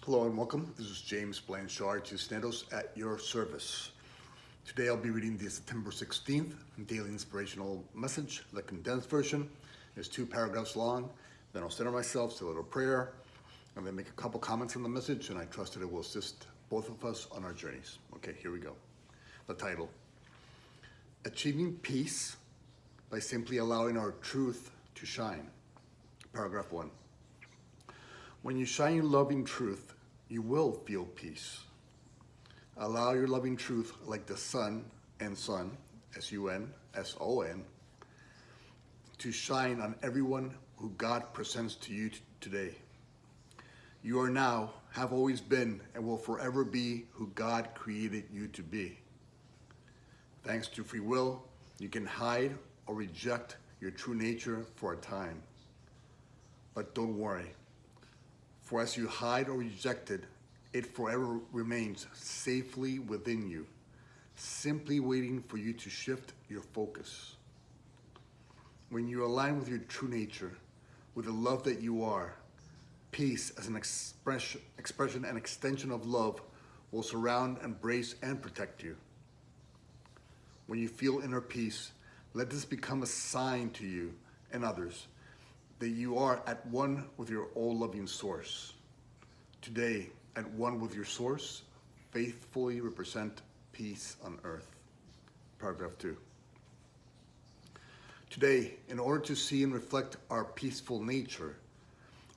Hello and welcome. This is James Blanchard Cisneros at your service. Today I'll be reading the September 16th Daily Inspirational Message, the condensed version. It's 2 paragraphs long. Then I'll center myself, say a little prayer, and then make a couple comments on the message, and I trust that it will assist both of us on our journeys. Okay, here we go. The title: Achieving Peace by Simply Allowing Our Truth to Shine. Paragraph 1. When you shine your loving truth, you will feel peace. Allow your loving truth, like the sun, S-U-N, S-O-N, to shine on everyone who God presents to you today. You are now, have always been, and will forever be who God created you to be. Thanks to free will, you can hide or reject your true nature for a time. But don't worry. For as you hide or reject it, it forever remains safely within you, simply waiting for you to shift your focus. When you align with your true nature, with the love that you are, peace as an expression and extension of love will surround, embrace, and protect you. When you feel inner peace, let this become a sign to you and others that you are at one with your all-loving source. Today, at one with your source, faithfully represent peace on earth. Paragraph 2. Today, in order to see and reflect our peaceful nature,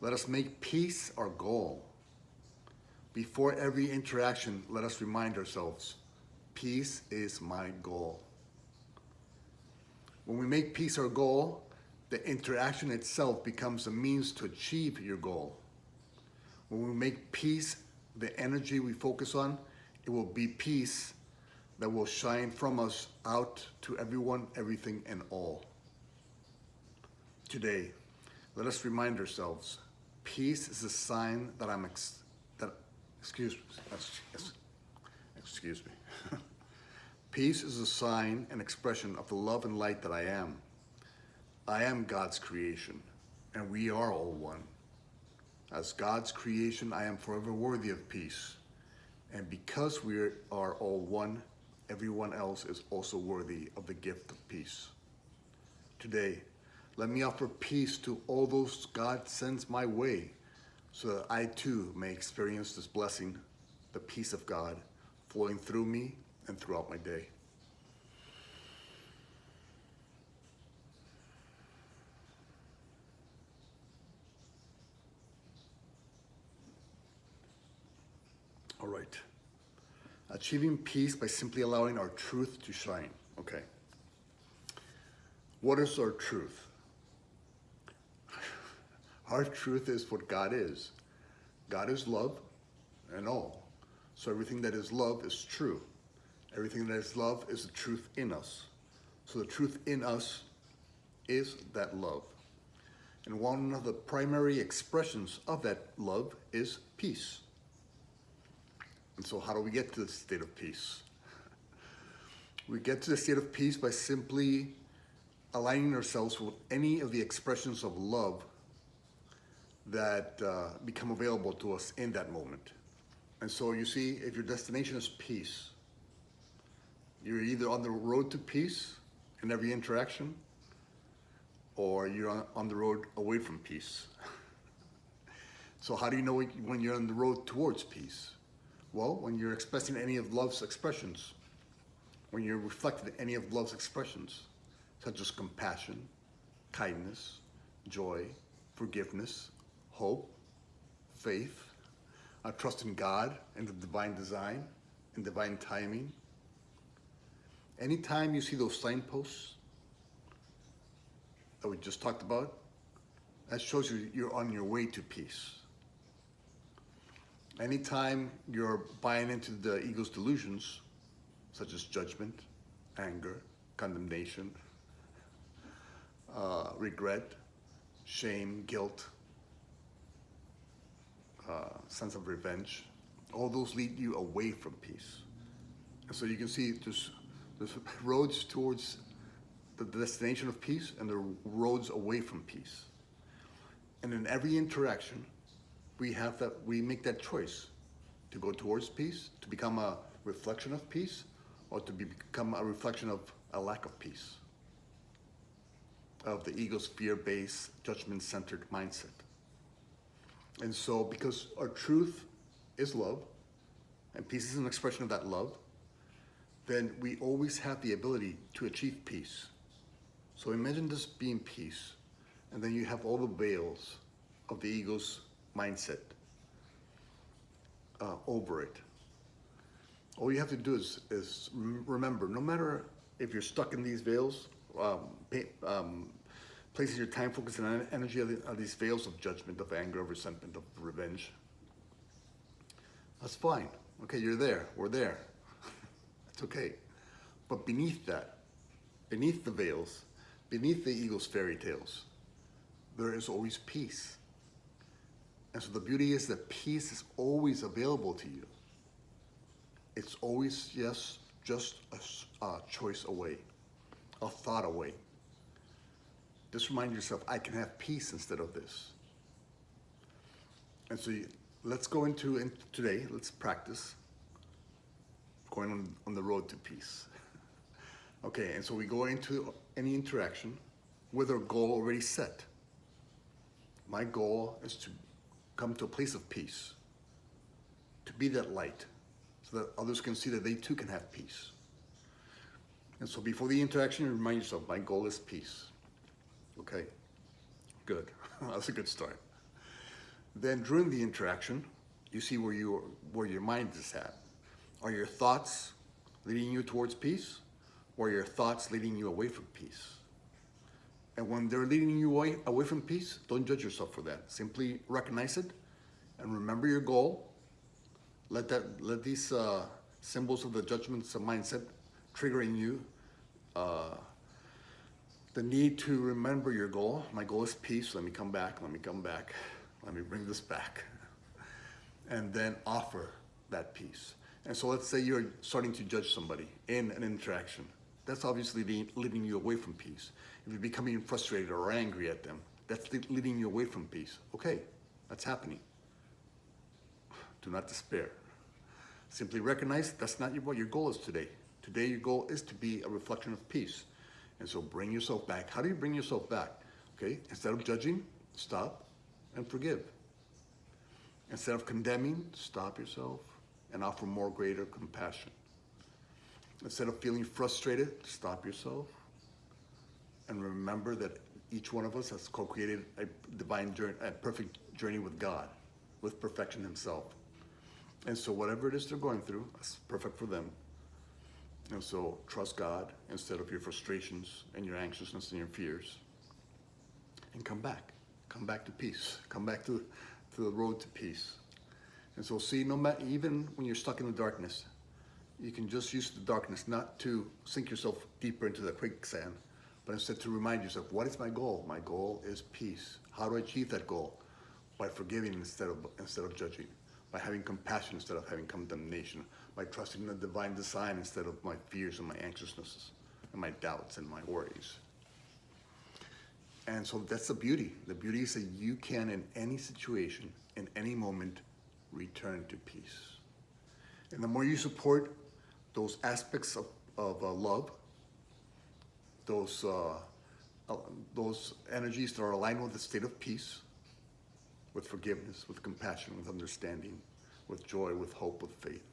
let us make peace our goal. Before every interaction, let us remind ourselves, peace is my goal. When we make peace our goal, the interaction itself becomes a means to achieve your goal. When we make peace the energy we focus on, it will be peace that will shine from us out to everyone, everything, and all. Today, let us remind ourselves, peace is a sign that excuse me. Peace is a sign and expression of the love and light that I am. I am God's creation, and we are all one. As God's creation, I am forever worthy of peace. And because we are all one, everyone else is also worthy of the gift of peace. Today, let me offer peace to all those God sends my way, so that I too may experience this blessing, the peace of God, flowing through me and throughout my day. All right. Achieving peace by simply allowing our truth to shine. Okay. What is our truth? Our truth is what God is. God is love and all. So everything that is love is true. Everything that is love is the truth in us. So the truth in us is that love. And one of the primary expressions of that love is peace. And so how do we get to the state of peace? We get to the state of peace by simply aligning ourselves with any of the expressions of love that become available to us in that moment. And so you see, if your destination is peace, you're either on the road to peace in every interaction, or you're on the road away from peace. So how do you know when you're on the road towards peace? Well, when you're expressing any of love's expressions, when you're reflecting any of love's expressions, such as compassion, kindness, joy, forgiveness, hope, faith, trust in God and the divine design and divine timing. Anytime you see those signposts that we just talked about, that shows you you're on your way to peace. Anytime you're buying into the ego's delusions, such as judgment, anger, condemnation, regret, shame, guilt, sense of revenge, all those lead you away from peace. And so you can see there's roads towards the destination of peace and the roads away from peace. And in every interaction, we make that choice to go towards peace, to become a reflection of peace, or to become a reflection of a lack of peace, of the ego's fear-based, judgment-centered mindset. And so, because our truth is love, and peace is an expression of that love, then we always have the ability to achieve peace. So imagine this being peace, and then you have all the veils of the ego's mindset over it. All you have to do is remember, no matter if you're stuck in these veils, placing your time, focus, and energy on these veils of judgment, of anger, of resentment, of revenge, that's fine. Okay, you're there. We're there. It's okay. But beneath that, beneath the veils, beneath the ego's fairy tales, there is always peace. And so the beauty is that peace is always available to you. It's always just a choice away, a thought away. Just remind yourself, I can have peace instead of this. And so let's go into today, let's practice going on the road to peace. Okay, and so we go into any interaction with our goal already set. My goal is to come to a place of peace, to be that light, so that others can see that they too can have peace. And so before the interaction, you remind yourself, my goal is peace. Okay, good. That's a good start. Then during the interaction, you see where your mind is at. Are your thoughts leading you towards peace, or are your thoughts leading you away from peace? And when they're leading you away from peace, don't judge yourself for that. Simply recognize it and remember your goal. Let these symbols of the judgments of mindset triggering you the need to remember your goal. My goal is peace. Let me come back. Let me come back. Let me bring this back. And then offer that peace. And so let's say you're starting to judge somebody in an interaction. That's obviously leading you away from peace. If you're becoming frustrated or angry at them, that's leading you away from peace. Okay, that's happening. Do not despair. Simply recognize that's not what your goal is today. Today your goal is to be a reflection of peace. And so bring yourself back. How do you bring yourself back? Okay, instead of judging, stop and forgive. Instead of condemning, stop yourself and offer more greater compassion. Instead of feeling frustrated, stop yourself and remember that each one of us has co-created a divine journey, a perfect journey with God, with perfection himself. And so whatever it is they're going through, that's perfect for them. And so trust God instead of your frustrations and your anxiousness and your fears. And come back. Come back to peace. Come back to the road to peace. And so see, no matter, even when you're stuck in the darkness, you can just use the darkness not to sink yourself deeper into the quicksand, but instead to remind yourself, what is my goal? My goal is peace. How do I achieve that goal? By forgiving instead of judging, by having compassion instead of having condemnation, by trusting in the divine design instead of my fears and my anxiousnesses and my doubts and my worries. And so that's the beauty. The beauty is that you can, in any situation, in any moment, return to peace. And the more you support those aspects of love, those energies that are aligned with the state of peace, with forgiveness, with compassion, with understanding, with joy, with hope, with faith,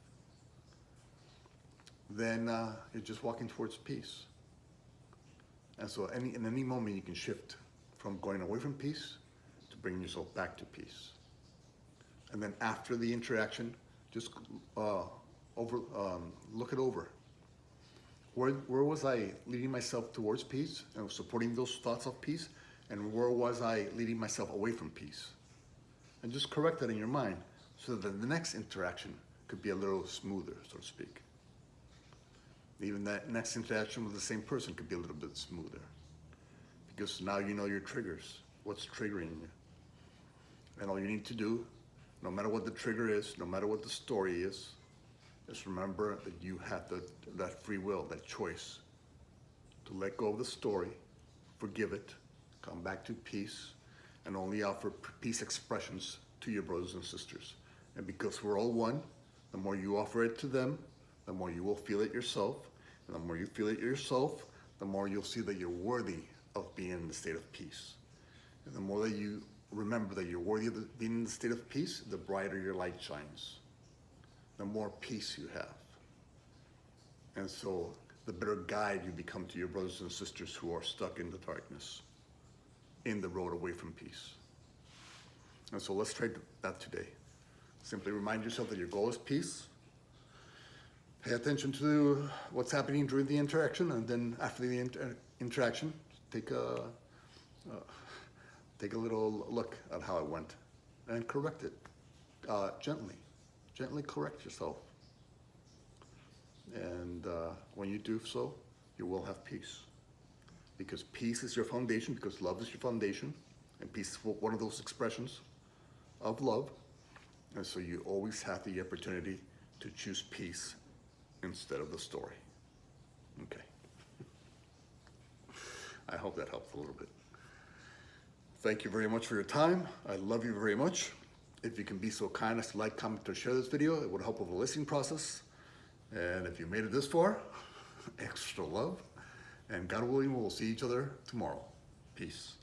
then you're just walking towards peace. And so in any moment you can shift from going away from peace to bringing yourself back to peace. And then after the interaction, just look it over. Where was I leading myself towards peace and supporting those thoughts of peace? And where was I leading myself away from peace? And just correct that in your mind so that the next interaction could be a little smoother, so to speak. Even that next interaction with the same person could be a little bit smoother. Because now you know your triggers, what's triggering you. And all you need to do, no matter what the trigger is, no matter what the story is, just remember that you have that free will, that choice to let go of the story, forgive it, come back to peace, and only offer peace expressions to your brothers and sisters. And because we're all one, the more you offer it to them, the more you will feel it yourself. And the more you feel it yourself, the more you'll see that you're worthy of being in the state of peace. And the more that you remember that you're worthy of being in the state of peace, the brighter your light shines, the more peace you have. And so the better guide you become to your brothers and sisters who are stuck in the darkness, in the road away from peace. And so let's try that today. Simply remind yourself that your goal is peace. Pay attention to what's happening during the interaction, and then after the interaction, take a little look at how it went and correct it gently. Gently correct yourself. And when you do so, you will have peace. Because peace is your foundation, because love is your foundation, and peace is one of those expressions of love. And so you always have the opportunity to choose peace instead of the story. Okay. I hope that helps a little bit. Thank you very much for your time. I love you very much. If you can be so kind as to like, comment, or share this video, it would help with the listening process. And if you made it this far, extra love. And God willing, we'll see each other tomorrow. Peace.